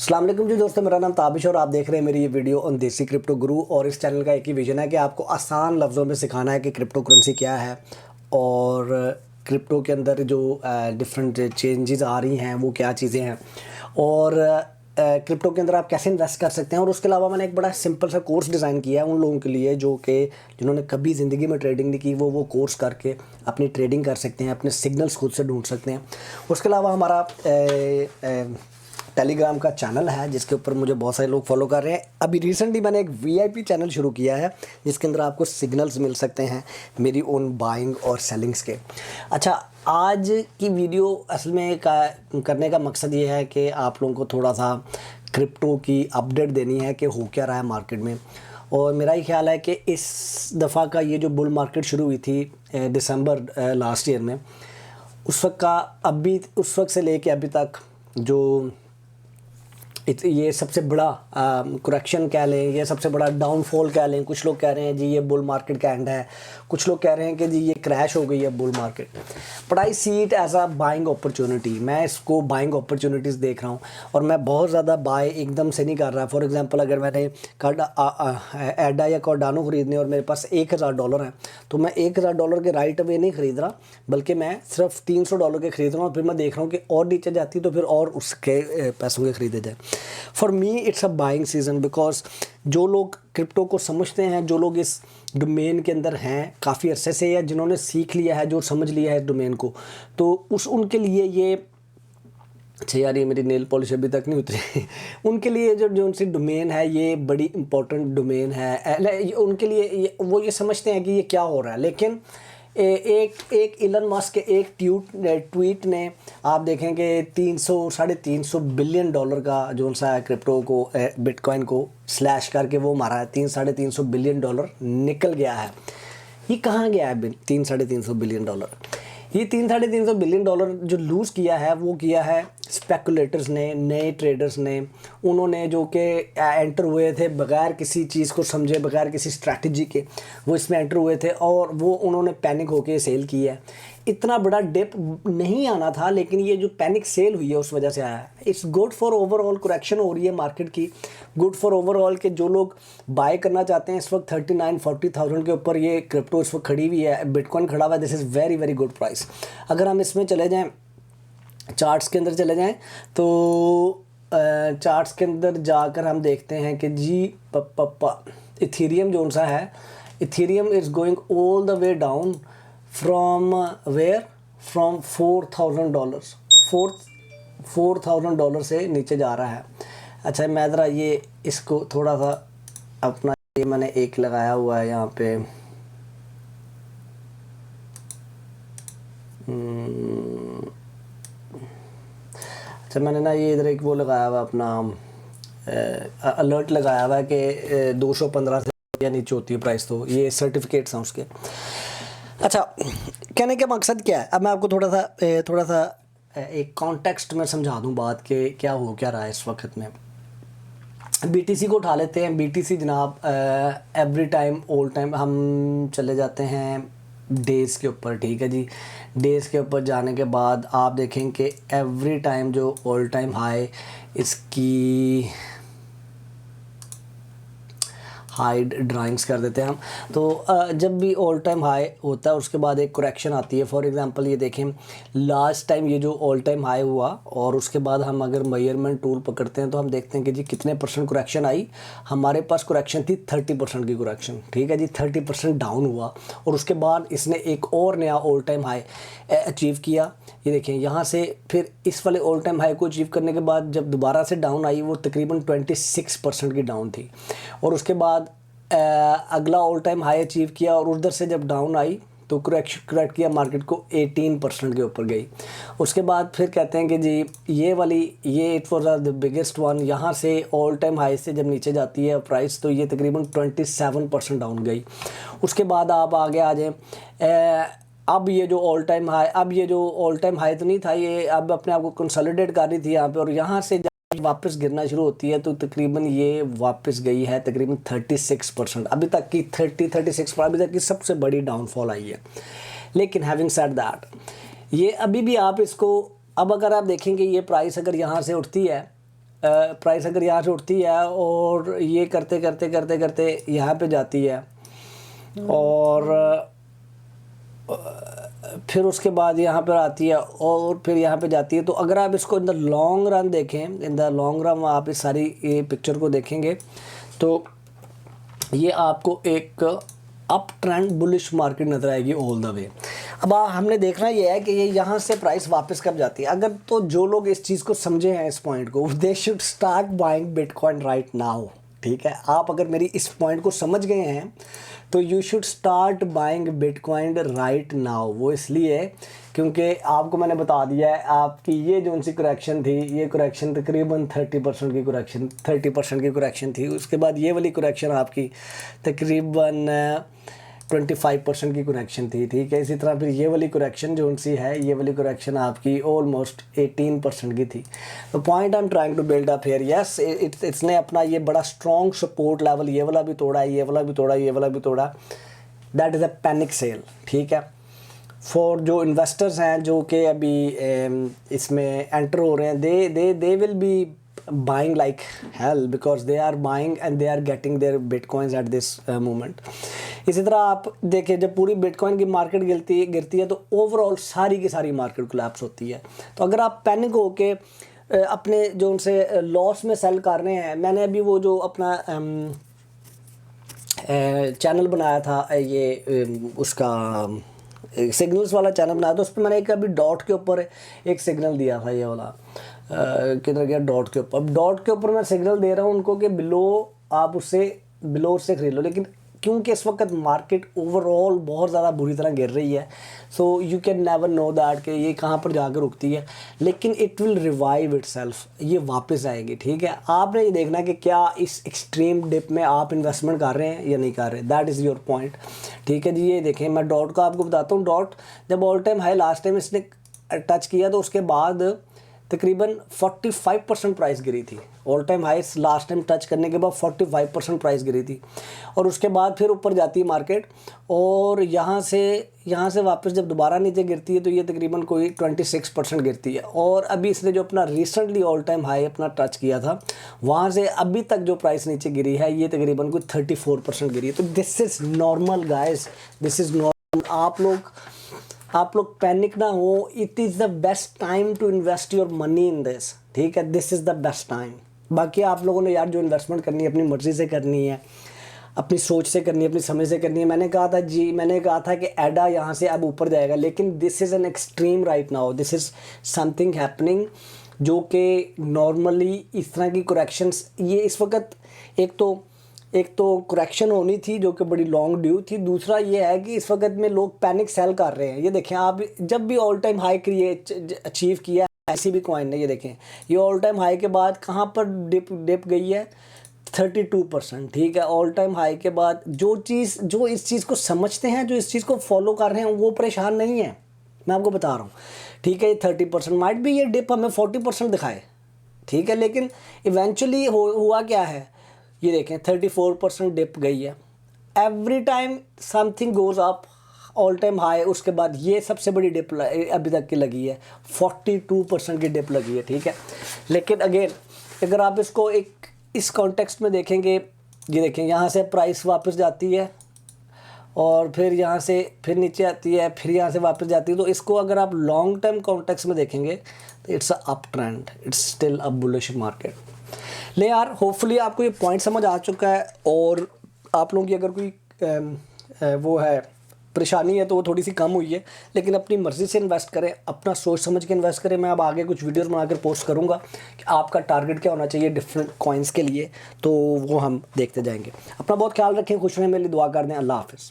अस्सलाम वालेकुम जी दोस्तों, मेरा नाम ताबिश और आप देख रहे हैं मेरी ये वीडियो ऑन देसी क्रिप्टो गुरु। और इस चैनल का एक ही विजन है कि आपको आसान लफ्ज़ों में सिखाना है कि क्रिप्टो करेंसी क्या है और क्रिप्टो के अंदर जो डिफरेंट चेंजेस आ रही हैं वो क्या चीज़ें हैं और क्रिप्टो के अंदर आप कैसे इन्वेस्ट कर सकते हैं। और उसके अलावा मैंने एक बड़ा सिंपल सा कोर्स डिज़ाइन किया है उन लोगों के लिए जो कि जिन्होंने कभी ज़िंदगी में ट्रेडिंग नहीं की, वो कोर्स करके अपनी ट्रेडिंग कर सकते हैं, अपने सिग्नल्स खुद से ढूंढ सकते हैं। उसके अलावा हमारा टेलीग्राम का चैनल है जिसके ऊपर मुझे बहुत सारे लोग फॉलो कर रहे हैं। अभी रिसेंटली मैंने एक वीआईपी चैनल शुरू किया है जिसके अंदर आपको सिग्नल्स मिल सकते हैं मेरी ओन बाइंग और सेलिंग्स के। अच्छा, आज की वीडियो असल में करने का मकसद ये है कि आप लोगों को थोड़ा सा क्रिप्टो की अपडेट देनी है कि हो क्या रहा है मार्केट में। और मेरा ही ख्याल है कि इस दफ़ा का ये जो बुल मार्केट शुरू हुई थी दिसंबर लास्ट ईयर में, उस वक्त से लेके अभी तक जो ये सबसे बड़ा करेक्शन कह लें, ये सबसे बड़ा डाउनफॉल कह लें। कुछ लोग कह रहे हैं जी ये बुल मार्केट का एंड है, कुछ लोग कह रहे हैं कि जी ये क्रैश हो गई है bull market. But I see it as a buying opportunity. मैं इसको बाइंग अपॉर्चुनिटीज़ देख रहा हूँ और मैं बहुत ज़्यादा बाय एकदम से नहीं कर रहा। फॉर एग्जांपल, अगर मैंने एडा या कार्डानो ख़रीदने और मेरे पास $1000 है तो मैं $1000 के राइट अवे नहीं ख़रीद रहा, बल्कि मैं सिर्फ $300 के ख़रीद रहा हूँ। फिर मैं देख रहा हूँ कि और नीचे जाती तो फिर और उसके पैसों के ख़रीदे जाए। For me it's a buying season, because जो लोग क्रिप्टो को समझते हैं, जो लोग इस डोमेन के अंदर हैं काफ़ी अरसे से, या जिन्होंने सीख लिया है, जो समझ लिया है इस डोमेन को, तो उनके लिए ये अच्छा यार ये मेरी नेल पॉलिश अभी तक नहीं उतरी उनके लिए जो उनसी डोमेन है ये बड़ी इंपॉर्टेंट डोमेन है। उनके लिए वो ये समझते हैं कि ये क्या हो रहा है। लेकिन एक इलन मस्क के एक ट्वीट ने आप देखें कि 300-350 बिलियन डॉलर का जो सा क्रिप्टो को बिटकॉइन को स्लैश करके वो मारा है। 300-350 बिलियन डॉलर निकल गया है। ये कहाँ गया है 300-350 बिलियन डॉलर? ये 300-350 बिलियन डॉलर जो लूज़ किया है वो किया है स्पेकुलेटर्स ने, नए ट्रेडर्स ने। उन्होंने जो कि एंटर हुए थे बग़ैर किसी चीज़ को समझे, बग़ैर किसी स्ट्रैटेजी के वो इसमें एंटर हुए थे और वो उन्होंने पैनिक होके सेल की है। इतना बड़ा डिप नहीं आना था, लेकिन ये जो पैनिक सेल हुई है उस वजह से आया है। It's good for overall correction हो रही है मार्केट की, गुड फॉर ओवरऑल के जो लोग बाय करना चाहते हैं। इस वक्त 39-40,000 के ऊपर ये क्रिप्टो इस वक्त खड़ी हुई है, बिटकॉइन खड़ा हुआ है। This is very very good price. अगर हम इसमें चले जाएँ, चार्ट्स के अंदर चले जाएं तो चार्ट्स के अंदर जाकर हम देखते हैं कि जी इथीरियम जो सा है, Ethereum is going all the way down from where, from $4,000 $4,000 से नीचे जा रहा है। अच्छा, मैं ज़रा ये इसको थोड़ा सा अपना, ये मैंने एक लगाया हुआ है यहाँ पे, अच्छा मैंने ना ये इधर एक वो लगाया हुआ अपना अलर्ट लगाया हुआ है कि 215 से नीचे होती है प्राइस, तो ये सर्टिफिकेट्स हैं उसके। अच्छा, कहने का मकसद क्या है, अब मैं आपको थोड़ा सा एक कॉन्टेक्स्ट में समझा दूं बात के क्या हो क्या रहा है इस वक्त में। बीटीसी को उठा लेते हैं। बीटीसी जनाब एवरी टाइम ऑल टाइम हम चले जाते हैं डेज़ के ऊपर, ठीक है जी। डेज़ के ऊपर जाने के बाद आप देखें कि एवरी टाइम जो ऑल टाइम हाई इसकी हाइड ड्राइंग्स कर देते हैं हम। तो जब भी ऑल टाइम हाई होता है उसके बाद एक करेक्शन आती है। फॉर एग्जांपल ये देखें लास्ट टाइम ये जो ऑल टाइम हाई हुआ और उसके बाद हम अगर मेजरमेंट टूल पकड़ते हैं तो हम देखते हैं कि जी कितने % करेक्शन आई। हमारे पास करेक्शन थी 30% की करेक्शन, ठीक है जी। 30% डाउन हुआ और उसके बाद इसने एक और नया ऑल टाइम हाई अचीव किया। ये देखें यहाँ से फिर इस वाले ऑल टाइम हाई को अचीव करने के बाद जब दोबारा से डाउन आई वो तकरीबन 26% की डाउन थी और उसके बाद अगला ऑल टाइम हाई अचीव किया और उधर से जब डाउन आई तो करेक्ट किया मार्केट को 18% के ऊपर गई। उसके बाद फिर कहते हैं कि जी ये it was the biggest one. यहाँ से ऑल टाइम हाई से जब नीचे जाती है प्राइस तो ये तकरीबन 27% डाउन गई। उसके बाद आप आगे आ जाएँ, अब ये जो ऑल टाइम हाई तो नहीं था, ये अब अपने आप को कंसोलिडेट कर रही थी यहाँ पे, और यहाँ से वापस गिरना शुरू होती है तो तकरीबन ये वापस गई है तकरीबन 36%। अभी तक की 36 पर अभी तक की सबसे बड़ी डाउनफॉल आई है। लेकिन हैविंग सेड दैट, ये अभी भी आप इसको, अब अगर आप देखेंगे ये प्राइस अगर यहाँ से उठती है प्राइस अगर यहाँ से उठती है और ये करते करते करते करते यहाँ पे जाती है और फिर उसके बाद यहाँ पर आती है और फिर यहाँ पे जाती है, तो अगर आप इसको इन द लॉन्ग रन देखें, इन द लॉन्ग रन आप इस सारी ये पिक्चर को देखेंगे तो ये आपको एक अप ट्रेंड बुलिश मार्केट नज़र आएगी ऑल द वे। अब हमने देखना ये है कि ये यहाँ से प्राइस वापस कब जाती है। अगर तो जो लोग इस चीज़ को समझे हैं, इस पॉइंट को, they should start buying bitcoin right now. ठीक है, आप अगर मेरी इस पॉइंट को समझ गए हैं तो you should start buying bitcoin right now. वो इसलिए क्योंकि आपको मैंने बता दिया है आपकी ये जो सी करेक्शन थी, ये करेक्शन तकरीबन 30% की करेक्शन 30% की करेक्शन थी। उसके बाद ये वाली करेक्शन आपकी तकरीबन 25% की करेक्शन थी। ठीक है, इसी तरह फिर ये वाली करेक्शन जो सी है, ये वाली करेक्शन आपकी ऑलमोस्ट 18% की थी। तो point I am trying to build up here, yes इसने अपना ये बड़ा स्ट्रॉन्ग सपोर्ट लेवल ये वाला भी तोड़ा, ये वाला भी तोड़ा, ये वाला भी तोड़ा। That is a panic sale. ठीक है, फॉर जो इन्वेस्टर्स हैं जो कि अभी इसमें एंटर हो रहे हैं, they will be buying like hell because they are buying and they are getting their bitcoins at this moment। इसी तरह आप देखें जब पूरी बिटकॉइन की मार्केट गिरती है तो ओवरऑल सारी की सारी मार्केट कोलैप्स होती है। तो अगर आप पैनिक हो के अपने जो उनसे लॉस में सेल कर रहे हैं, मैंने अभी वो जो अपना चैनल बनाया था ये उसका सिग्नल्स वाला चैनल बनाया था, उस पर मैंने एक अभी डॉट के ऊपर एक सिग्नल दिया था, ये वाला किधर गया, डॉट के ऊपर। अब डॉट के ऊपर मैं सिग्नल दे रहा हूँ उनको कि बिलो आप उससे खरीद लो, लेकिन क्योंकि इस वक्त मार्केट ओवरऑल बहुत ज़्यादा बुरी तरह गिर रही है, so you can never know that कि ये कहाँ पर जाकर रुकती है, लेकिन इट विल रिवाइव इटसेल्फ, ये वापस आएगी। ठीक है, आपने ये देखना कि क्या इस एक्सट्रीम डिप में आप इन्वेस्टमेंट कर रहे हैं या नहीं कर रहे, दैट इज़ योर पॉइंट। ठीक है जी, ये देखें मैं डॉट का आपको बताता हूँ। डॉट जब all time high last time इसने टच किया तो उसके बाद तकरीबन 45% प्राइस गिरी थी। All time high last time touch करने के बाद 45% प्राइस गिरी थी, और उसके बाद फिर ऊपर जाती है मार्केट, और यहाँ से वापस जब दोबारा नीचे गिरती है तो ये तकरीबन कोई 26% गिरती है। और अभी इसने जो अपना रिसेंटली ऑल टाइम हाई अपना टच किया था, वहाँ से अभी तक जो प्राइस नीचे गिरी है ये तकरीबन कोई 34% गिरी है। तो this is normal guys, this is normal. आप लोग पैनिक ना हो, it is the best time to invest your money in this. ठीक है, this is the best time. बाकी आप लोगों ने यार जो इन्वेस्टमेंट करनी है अपनी मर्ज़ी से करनी है, अपनी सोच से करनी है, अपनी समझ से करनी है। मैंने कहा था कि एडा यहाँ से अब ऊपर जाएगा, लेकिन this is an extreme right now, this is something happening जो कि नॉर्मली इस तरह की करेक्शंस ये इस वक्त एक तो करेक्शन होनी थी जो कि बड़ी लॉन्ग ड्यू थी। दूसरा ये है कि इस वक्त में लोग पैनिक सेल कर रहे हैं। ये देखें आप, जब भी ऑल टाइम हाई अचीव किया है ऐसी भी कॉइन ने, ये देखें ये ऑल टाइम हाई के बाद कहाँ पर डिप गई है, 32%। ठीक है, ऑल टाइम हाई के बाद जो इस चीज़ को समझते हैं, जो इस चीज़ को फॉलो कर रहे हैं, वो परेशान नहीं है, मैं आपको बता रहा हूँ। ठीक है, ये 30% माइट भी ये डिप हमें 40% दिखाए। ठीक है, लेकिन इवेंचुअली हुआ क्या है, ये देखें 34% डिप गई है। Every time something goes up, all time high, उसके बाद ये सबसे बड़ी डिप अभी तक की लगी है, 42% की डिप लगी है। ठीक है, लेकिन अगेन अगर आप इसको एक इस कॉन्टेक्स्ट में देखेंगे, ये देखें यहाँ से प्राइस वापस जाती है और फिर यहाँ से फिर नीचे आती है, फिर यहाँ से वापस जाती है। तो इसको अगर आप लॉन्ग टर्म कॉन्टेक्स्ट में देखेंगे तो it's a up trend, it's still a bullish market. ले यार, होपफुली आपको ये पॉइंट समझ आ चुका है, और आप लोगों की अगर कोई वो है परेशानी है तो वो थोड़ी सी कम हुई है, लेकिन अपनी मर्ज़ी से इन्वेस्ट करें, अपना सोच समझ के इन्वेस्ट करें। मैं अब आगे कुछ वीडियोस बनाकर पोस्ट करूंगा कि आपका टारगेट क्या होना चाहिए डिफरेंट कॉइन्स के लिए, तो वो हम देखते जाएंगे। अपना बहुत ख्याल रखें, खुश रहें, मेरे लिए दुआ कर दें। अल्लाह हाफ़िज़।